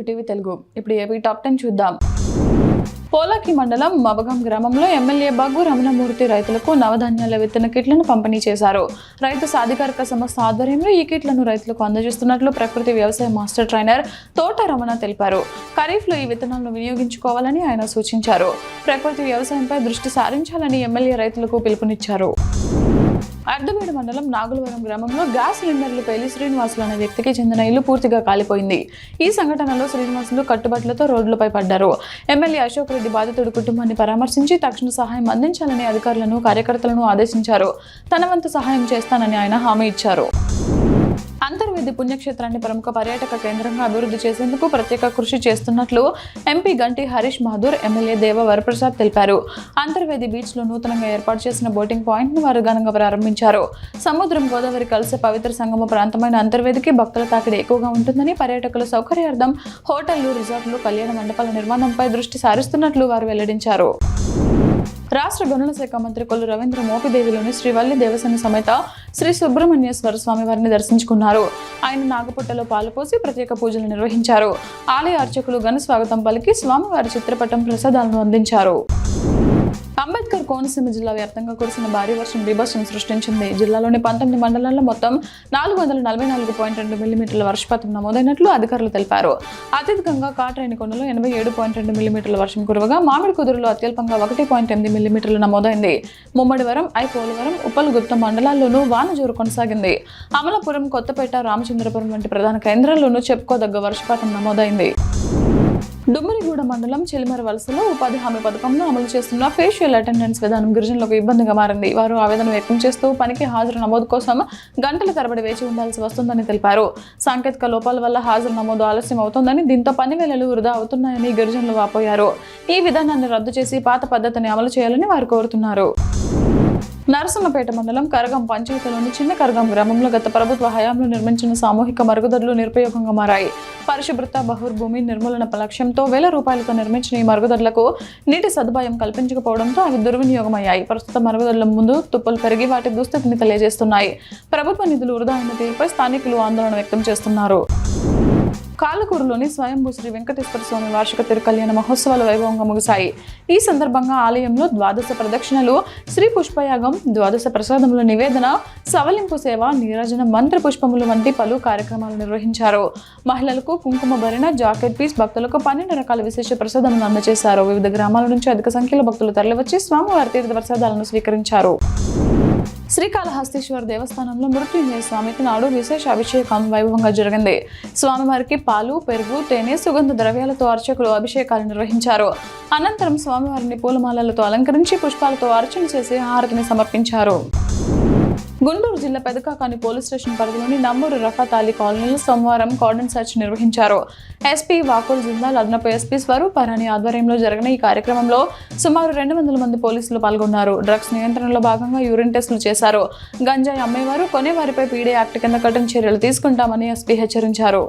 ETV Telugu. ఇప్పుడు AP top 10 చూద్దాం. పోలాకి మండలం మబగం గ్రామంలో ఎమ్మెల్యే బగ్గు రమణమూర్తి రైతులకు నవధాన్యాల విత్తన కిట్లను పంపిణీ చేశారు. రైతు సాధికారిక సంస్థ ఆధ్వర్యంలో ఈ కిట్లను రైతులకు అందజేస్తున్నట్లు ప్రకృతి వ్యవసాయ మాస్టర్ ట్రైనర్ తోట రమణ తెలిపారు. ఖరీఫ్లో ఈ విత్తనాలను వినియోగించుకోవాలని ఆయన సూచించారు. ప్రకృతి వ్యవసాయంపై దృష్టి సారించాలని ఎమ్మెల్యే రైతులకు పిలుపునిచ్చారు. అర్ధమేడు మండలం నాగులవరం గ్రామంలో గ్యాస్ సిలిండర్లు పేలి శ్రీనివాసులు అనే వ్యక్తికి చెందిన ఇల్లు పూర్తిగా కాలిపోయింది. ఈ సంఘటనలో శ్రీనివాసులు కట్టుబట్లతో రోడ్లపై పడ్డారు. ఎమ్మెల్యే అశోక్ రెడ్డి బాధితుడి కుటుంబాన్ని పరామర్శించి తక్షణ సహాయం అందించాలని అధికారులను, కార్యకర్తలను ఆదేశించారు. తన వంతు సహాయం చేస్తానని ఆయన హామీ ఇచ్చారు. అంతర్వేది పుణ్యక్షేత్రాన్ని ప్రముఖ పర్యాటక కేంద్రంగా అభివృద్ధి చేసేందుకు ప్రత్యేక కృషి చేస్తున్నట్లు ఎంపీ గంటి హరీష్ మాథూర్, ఎమ్మెల్యే దేవ వరప్రసాద్ తెలిపారు. అంతర్వేది బీచ్ లో నూతనంగా ఏర్పాటు చేసిన బోటింగ్ పాయింట్ ను వారు ఘనంగా ప్రారంభించారు. సముద్రం, గోదావరి కలిసే పవిత్ర సంగమ ప్రాంతమైన అంతర్వేదికి భక్తుల తాకిడి ఎక్కువగా ఉంటుందని, పర్యాటకుల సౌకర్యార్థం హోటళ్లు, రిసార్ట్లు, కళ్యాణ మండపాల నిర్మాణంపై దృష్టి సారిస్తున్నట్లు వారు వెల్లడించారు. రాష్ట్ర గనుల శాఖ మంత్రి కొల్లు రవీంద్ర మోపిదేవిలోని శ్రీవల్లి దేవసేన సమేత శ్రీ సుబ్రహ్మణ్యేశ్వర స్వామి వారిని దర్శించుకున్నారు. ఆయన నాగపుట్టలో పాలు పోసి ప్రత్యేక పూజలు నిర్వహించారు. ఆలయ అర్చకులు ఘన స్వాగతం పలికి స్వామివారి చిత్రపటం ప్రసాదాలను అందించారు. అంబేద్కర్ కోనసీమ జిల్లా వ్యాప్తంగా కురిసిన భారీ వర్షం బీభత్సం సృష్టించింది. జిల్లాలోని 19 మండలాల్లో మొత్తం 444.2 మిల్లీమీటర్ల వర్షపాతం నమోదైనట్లు అధికారులు తెలిపారు. అత్యధికంగా కాట్రేనికొండలో 87.2 మిల్లీమీటర్ల వర్షం కురవగా, మామిడి కుదురులో అత్యల్పంగా 1.8 మిల్లీమీటర్లు నమోదైంది. ముమ్మడివరం, పోలవరం, ఉప్పలగుప్తం మండలాల్లోనూ వాన జోరు కొనసాగింది. అమలాపురం, కొత్తపేట, రామచంద్రపురం వంటి ప్రధాన కేంద్రాల్లోనూ చెప్పుకోదగ్గ వర్షపాతం నమోదైంది. డుమ్మరిగూడ మండలం చిలిమర వలసలో ఉపాధి హామీ పథకంలో అమలు చేస్తున్న ఫేషియల్ అటెండెన్స్ విధానం గిరిజనులకు ఇబ్బందిగా మారింది. వారు ఆవేదన వ్యక్తం చేస్తూ పనికి హాజరు నమోదు కోసం గంటల తరబడి వేచి ఉండాల్సి వస్తుందని తెలిపారు. సాంకేతిక లోపాల వల్ల హాజరు నమోదు ఆలస్యం అవుతోందని, దీంతో పని వేళలు వృధా అవుతున్నాయని గిరిజనులు వాపోయారు. ఈ విధానాన్ని రద్దు చేసి పాత పద్ధతిని అమలు చేయాలని వారు కోరుతున్నారు. నరసన్నపేట మండలం కరగం పంచాయతీలోని చిన్న కరగం గ్రామంలో గత ప్రభుత్వ హయాంలో నిర్మించిన సామూహిక మరుగుదొడ్లు నిరుపయోగంగా మారాయి. పరిశుభ్రత, బహుర్భూమి నిర్మూలన లక్ష్యంతో ₹1000 నిర్మించిన ఈ మరుగుదొడ్లకు నీటి సదుపాయం కల్పించకపోవడంతో అవి దుర్వినియోగమయ్యాయి. ప్రస్తుత మరుగుదొడ్ల ముందు తుప్పులు పెరిగి వాటి దుస్థితిని తెలియజేస్తున్నాయి. ప్రభుత్వ నిధులు వృధా అయిన తీరుపై స్థానికులు ఆందోళన వ్యక్తం చేస్తున్నారు. కాళ్ళకూరులోని స్వయంభూ శ్రీ వెంకటేశ్వర స్వామి వార్షిక తిరుకల్యాణ మహోత్సవాలు వైభవంగా ముగిశాయి. ఈ సందర్భంగా ఆలయంలో ద్వాదశ ప్రదక్షిణలు, శ్రీ పుష్పయాగం, ద్వాదశ ప్రసాదముల నివేదన, సవలింపు సేవ, నీరాజన, మంత్ర పుష్పములు వంటి పలు కార్యక్రమాలు నిర్వహించారు. మహిళలకు కుంకుమ భరణ, జాకెట్ పీస్, భక్తులకు 12 రకాల విశేష ప్రసాదములను అందజేశారు. వివిధ గ్రామాల నుంచి అధిక సంఖ్యలో భక్తులు తరలివచ్చి స్వామివారి తీర్థ ప్రసాదాలను స్వీకరించారు. శ్రీకాళహస్తీశ్వర దేవస్థానంలో మృత్యుంజయ స్వామికి నాడు విశేష అభిషేకం వైభవంగా జరిగింది. స్వామివారికి పాలు, పెరుగు, తేనె, సుగంధ ద్రవ్యాలతో అర్చకులు అభిషేకాలు నిర్వహించారు. అనంతరం స్వామివారిని పూలమాలలతో అలంకరించి పుష్పాలతో అర్చన చేసి హారతిని సమర్పించారు. గుంటూరు జిల్లా పెదకాకాని పోలీస్ స్టేషన్ పరిధిలోని నంబూరు రఫాత్ అలీ కాలనీలో సోమవారం కార్డన్ సెర్చ్ నిర్వహించారు. ఎస్పీ వాకుల్ జిందాల్, అదనపు ఎస్పీ స్వరూప్ అరాణి ఆధ్వర్యంలో జరిగిన ఈ కార్యక్రమంలో సుమారు 200 మంది పోలీసులు పాల్గొన్నారు. డ్రగ్స్ నియంత్రణలో భాగంగా యూరిన్ టెస్టులు చేశారు. గంజాయి అమ్మేవారు, కొనేవారిపై పీడీ యాక్ట్ కింద కఠిన చర్యలు తీసుకుంటామని ఎస్పీ హెచ్చరించారు.